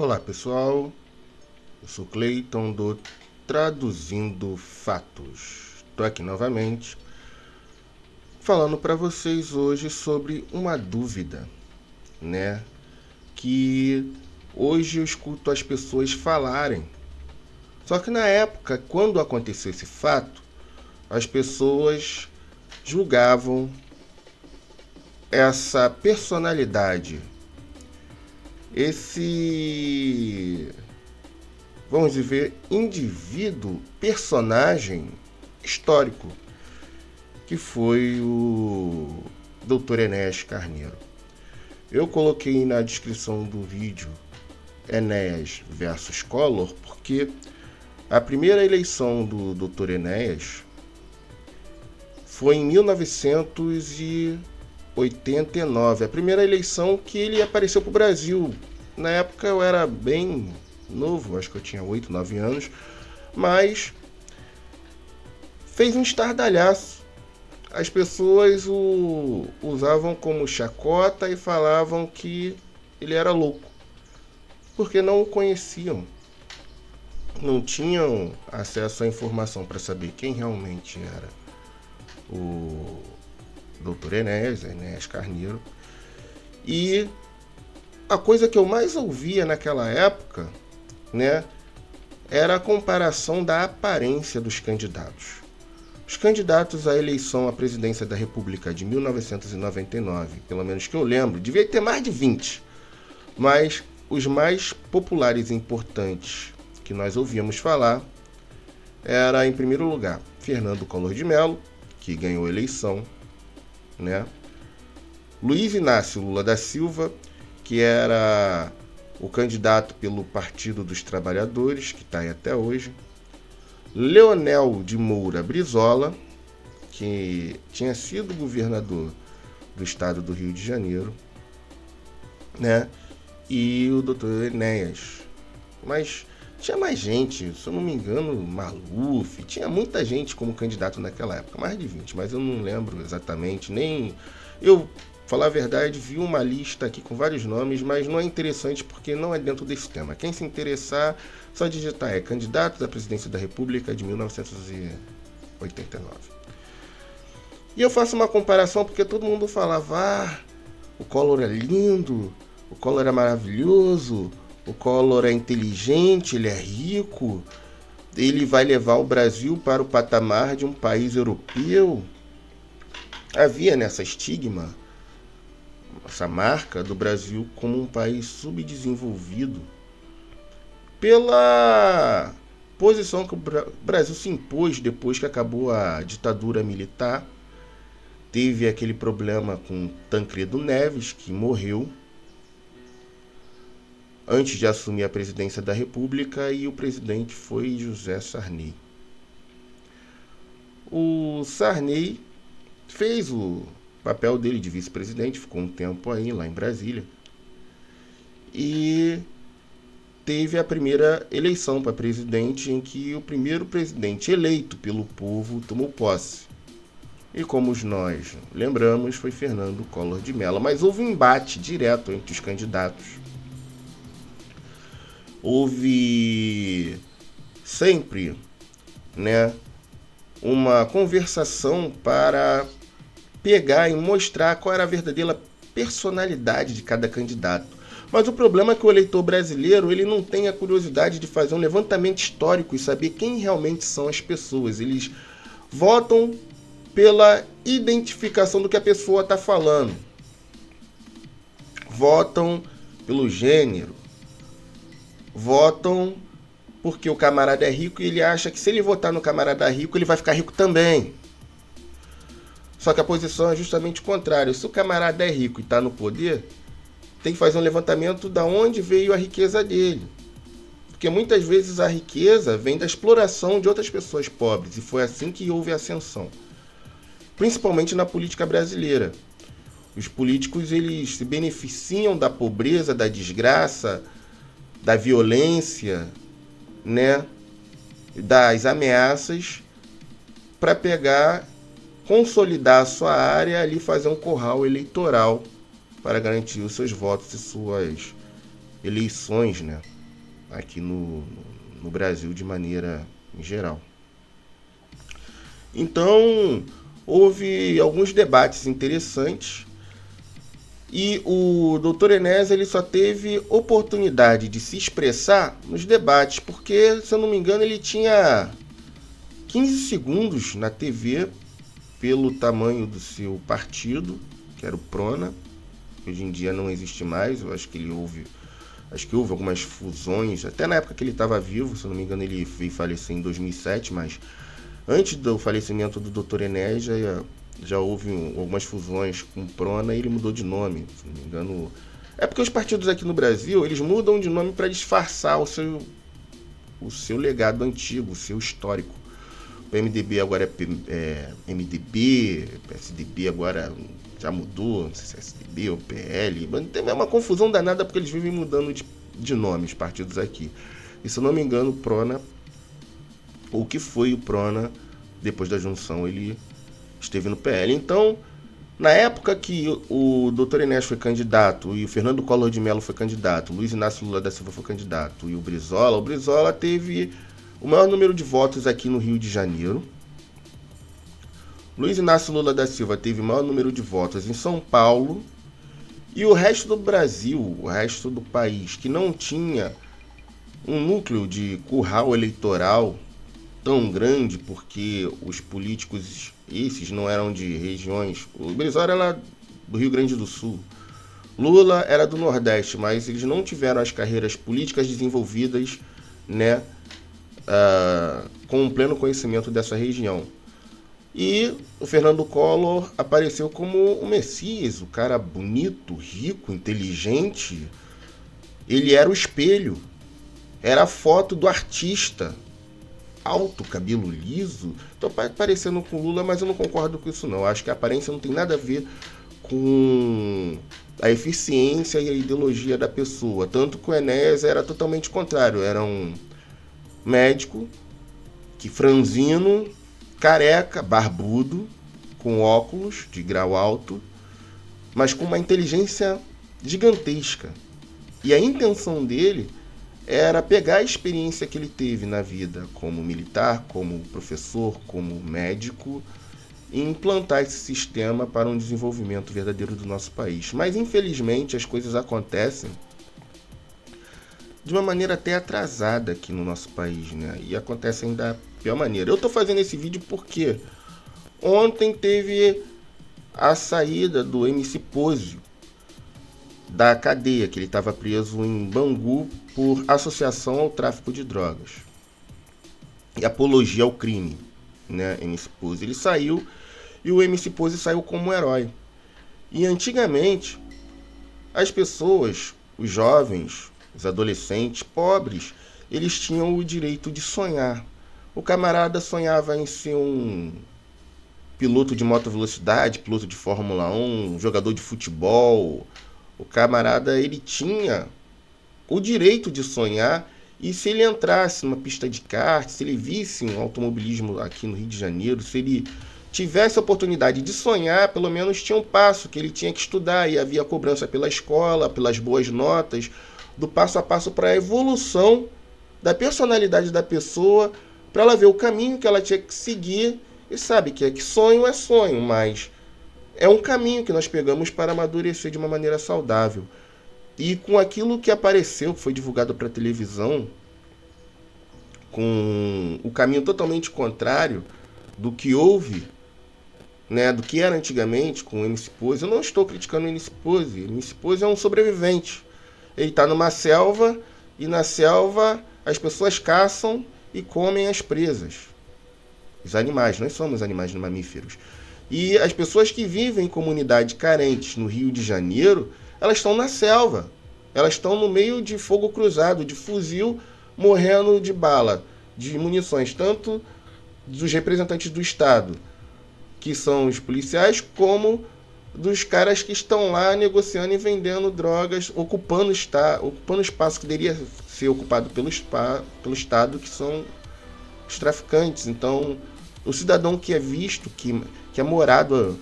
Olá pessoal, eu sou Cleiton do Traduzindo Fatos. Estou aqui novamente falando para vocês hoje sobre uma dúvida, que hoje eu escuto as pessoas falarem. Só que na época, quando aconteceu esse fato, as pessoas julgavam essa personalidade, vamos dizer, indivíduo, personagem histórico, que foi o Dr. Enéas Carneiro. Eu coloquei na descrição do vídeo Enéas versus Collor, porque a primeira eleição do Dr. Enéas foi em 1989, a primeira eleição que ele apareceu para o Brasil. Na época eu era bem novo, acho que eu tinha 8, 9 anos, mas fez um estardalhaço. As pessoas o usavam como chacota e falavam que ele era louco, porque não o conheciam, não tinham acesso à informação para saber quem realmente era o Dr. Enéas Carneiro. E a coisa que eu mais ouvia naquela época, era a comparação da aparência dos candidatos. Os candidatos à eleição à presidência da República de 1999, pelo menos que eu lembro, devia ter mais de 20, mas os mais populares e importantes que nós ouvíamos falar era, em primeiro lugar, Fernando Collor de Mello, que ganhou a eleição, Luiz Inácio Lula da Silva, que era o candidato pelo Partido dos Trabalhadores, que está aí até hoje, Leonel de Moura Brizola, que tinha sido governador do estado do Rio de Janeiro, e o Dr. Enéas. Mas tinha mais gente, se eu não me engano, Maluf, tinha muita gente como candidato naquela época, mais de 20, mas eu não lembro exatamente, nem... Eu, falar a verdade, vi uma lista aqui com vários nomes, mas não é interessante porque não é dentro desse tema. Quem se interessar, só digitar candidatos à presidência da República de 1989. E eu faço uma comparação porque todo mundo falava, o Collor é lindo, o Collor é maravilhoso, o Collor é inteligente, ele é rico, ele vai levar o Brasil para o patamar de um país europeu. Havia nessa estigma, essa marca do Brasil como um país subdesenvolvido pela posição que o Brasil se impôs depois que acabou a ditadura militar. Teve aquele problema com Tancredo Neves, que morreu antes de assumir a presidência da República, e o presidente foi José Sarney. O Sarney fez o papel dele de vice-presidente, ficou um tempo aí lá em Brasília, e teve a primeira eleição para presidente em que o primeiro presidente eleito pelo povo tomou posse. E como nós lembramos, foi Fernando Collor de Mello. Mas houve um embate direto entre os candidatos. Houve sempre, uma conversação para pegar e mostrar qual era a verdadeira personalidade de cada candidato. Mas o problema é que o eleitor brasileiro, ele não tem a curiosidade de fazer um levantamento histórico e saber quem realmente são as pessoas. Eles votam pela identificação do que a pessoa está falando. Votam pelo gênero. Votam porque o camarada é rico e ele acha que se ele votar no camarada rico, ele vai ficar rico também. Só que a posição é justamente o contrário. Se o camarada é rico e está no poder, tem que fazer um levantamento de onde veio a riqueza dele. Porque muitas vezes a riqueza vem da exploração de outras pessoas pobres. E foi assim que houve a ascensão. Principalmente na política brasileira. Os políticos, eles se beneficiam da pobreza, da desgraça, da violência, das ameaças, para pegar, consolidar a sua área, ali fazer um curral eleitoral para garantir os seus votos e suas eleições, né, aqui no Brasil de maneira geral. Então, houve alguns debates interessantes e o Dr. Enéas ele só teve oportunidade de se expressar nos debates, porque, se eu não me engano, ele tinha 15 segundos na TV pelo tamanho do seu partido, que era o Prona. Hoje em dia não existe mais, eu acho que houve algumas fusões, até na época que ele estava vivo, se eu não me engano ele veio falecer em 2007, mas antes do falecimento do Dr. Enéas já houve algumas fusões com o Prona e ele mudou de nome, se não me engano. É porque os partidos aqui no Brasil, eles mudam de nome para disfarçar o seu legado antigo, o seu histórico. O PMDB agora é MDB, PSDB agora já mudou, não sei se é SDB ou PL. É uma confusão danada porque eles vivem mudando de nome, os partidos aqui. E se eu não me engano, o Prona, o que foi o Prona, depois da junção, ele esteve no PL. Então, na época que o Dr. Enéas foi candidato e o Fernando Collor de Mello foi candidato, o Luiz Inácio Lula da Silva foi candidato e o Brizola teve o maior número de votos aqui no Rio de Janeiro. Luiz Inácio Lula da Silva teve o maior número de votos em São Paulo. E o resto do Brasil, o resto do país, que não tinha um núcleo de curral eleitoral tão grande, porque os políticos esses não eram de regiões. O Brizola era do Rio Grande do Sul. Lula era do Nordeste, mas eles não tiveram as carreiras políticas desenvolvidas, né, com um pleno conhecimento dessa região. E o Fernando Collor apareceu como o Messias, o cara bonito, rico, inteligente. Ele era o espelho, era a foto do artista, alto, cabelo liso. Tô parecendo com Lula, mas eu não concordo com isso não. Eu acho que a aparência não tem nada a ver com a eficiência e a ideologia da pessoa. Tanto que o Enéas era totalmente contrário. Era um médico, que franzino, careca, barbudo, com óculos de grau alto, mas com uma inteligência gigantesca. E a intenção dele era pegar a experiência que ele teve na vida como militar, como professor, como médico, e implantar esse sistema para um desenvolvimento verdadeiro do nosso país. Mas, infelizmente, as coisas acontecem de uma maneira até atrasada aqui no nosso país, né? E acontecem da pior maneira. Eu tô fazendo esse vídeo porque ontem teve a saída do MC Pose da cadeia, que ele estava preso em Bangu por associação ao tráfico de drogas e apologia ao crime, né? MC Pose, ele saiu e o MC Pose saiu como um herói. E antigamente as pessoas, os jovens, os adolescentes pobres, eles tinham o direito de sonhar. O camarada sonhava em ser um piloto de moto velocidade, piloto de Fórmula 1, jogador de futebol. O camarada, ele tinha o direito de sonhar, e se ele entrasse numa pista de kart, se ele visse um automobilismo aqui no Rio de Janeiro, se ele tivesse a oportunidade de sonhar, pelo menos tinha um passo que ele tinha que estudar, e havia cobrança pela escola, pelas boas notas, do passo a passo para a evolução da personalidade da pessoa, para ela ver o caminho que ela tinha que seguir. E sabe que sonho é sonho, mas é um caminho que nós pegamos para amadurecer de uma maneira saudável. E com aquilo que apareceu, que foi divulgado para a televisão, com o caminho totalmente contrário do que houve, né, do que era antigamente com o MC Pose. Eu não estou criticando o MC Pose. O MC Pose é um sobrevivente. Ele está numa selva, e na selva as pessoas caçam e comem as presas. Os animais, nós somos animais mamíferos. E as pessoas que vivem em comunidades carentes no Rio de Janeiro, elas estão na selva. Elas estão no meio de fogo cruzado, de fuzil, morrendo de bala, de munições, tanto dos representantes do Estado, que são os policiais, como dos caras que estão lá negociando e vendendo drogas, ocupando o espaço que deveria ser ocupado pelo Estado, que são os traficantes. Então, o cidadão que é visto, que é morador,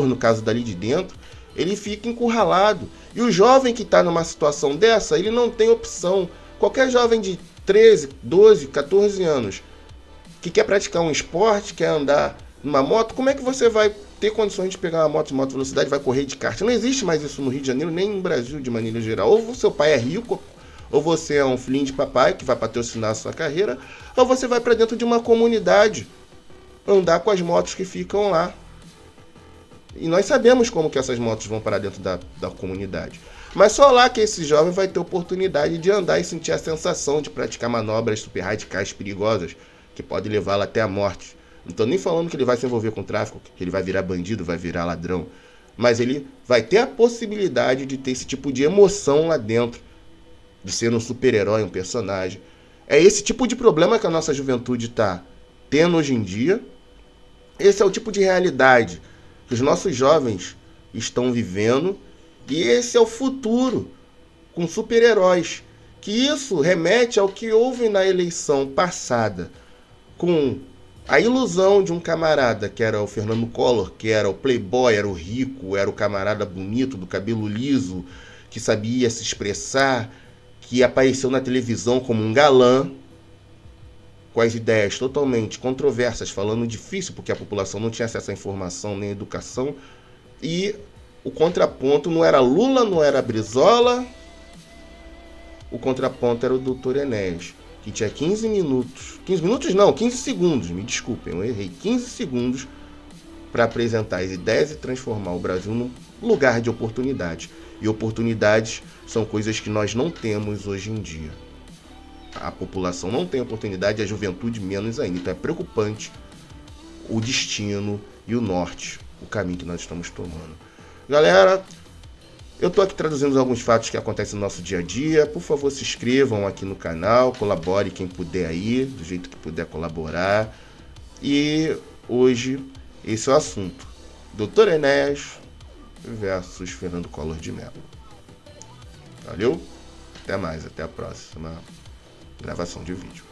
no caso dali de dentro, Ele fica encurralado. E o jovem que está numa situação dessa, ele não tem opção. Qualquer jovem de 13, 12, 14 anos que quer praticar um esporte, quer andar numa moto, como é que você vai ter condições de pegar uma moto de alta velocidade, vai correr de kart? Não existe mais isso no Rio de Janeiro, nem no Brasil de maneira geral. Ou seu pai é rico, ou você é um filhinho de papai que vai patrocinar a sua carreira, ou você vai para dentro de uma comunidade andar com as motos que ficam lá. E nós sabemos como que essas motos vão para dentro da comunidade. Mas só lá que esse jovem vai ter oportunidade de andar e sentir a sensação de praticar manobras super radicais, perigosas, que pode levá-lo até a morte. Não estou nem falando que ele vai se envolver com tráfico, que ele vai virar bandido, vai virar ladrão. Mas ele vai ter a possibilidade de ter esse tipo de emoção lá dentro, de ser um super-herói, um personagem. É esse tipo de problema que a nossa juventude está tendo hoje em dia. Esse é o tipo de realidade que os nossos jovens estão vivendo. E esse é o futuro, com super-heróis. Que isso remete ao que houve na eleição passada, com a ilusão de um camarada que era o Fernando Collor, que era o playboy, era o rico, era o camarada bonito, do cabelo liso, que sabia se expressar, que apareceu na televisão como um galã, com as ideias totalmente controversas, falando difícil, porque a população não tinha acesso à informação nem à educação, e o contraponto não era Lula, não era Brizola, o contraponto era o Dr. Enéas, que tinha 15 segundos, me desculpem, eu errei, 15 segundos para apresentar as ideias e transformar o Brasil num lugar de oportunidades. E oportunidades são coisas que nós não temos hoje em dia. A população não tem oportunidade, a juventude menos ainda. Então é preocupante o destino e o norte, o caminho que nós estamos tomando. Galera, eu estou aqui traduzindo alguns fatos que acontecem no nosso dia a dia. Por favor, se inscrevam aqui no canal, colabore quem puder aí, do jeito que puder colaborar. E hoje, esse é o assunto. Dr. Enéas versus Fernando Collor de Mello. Valeu? Até mais, até a próxima gravação de vídeo.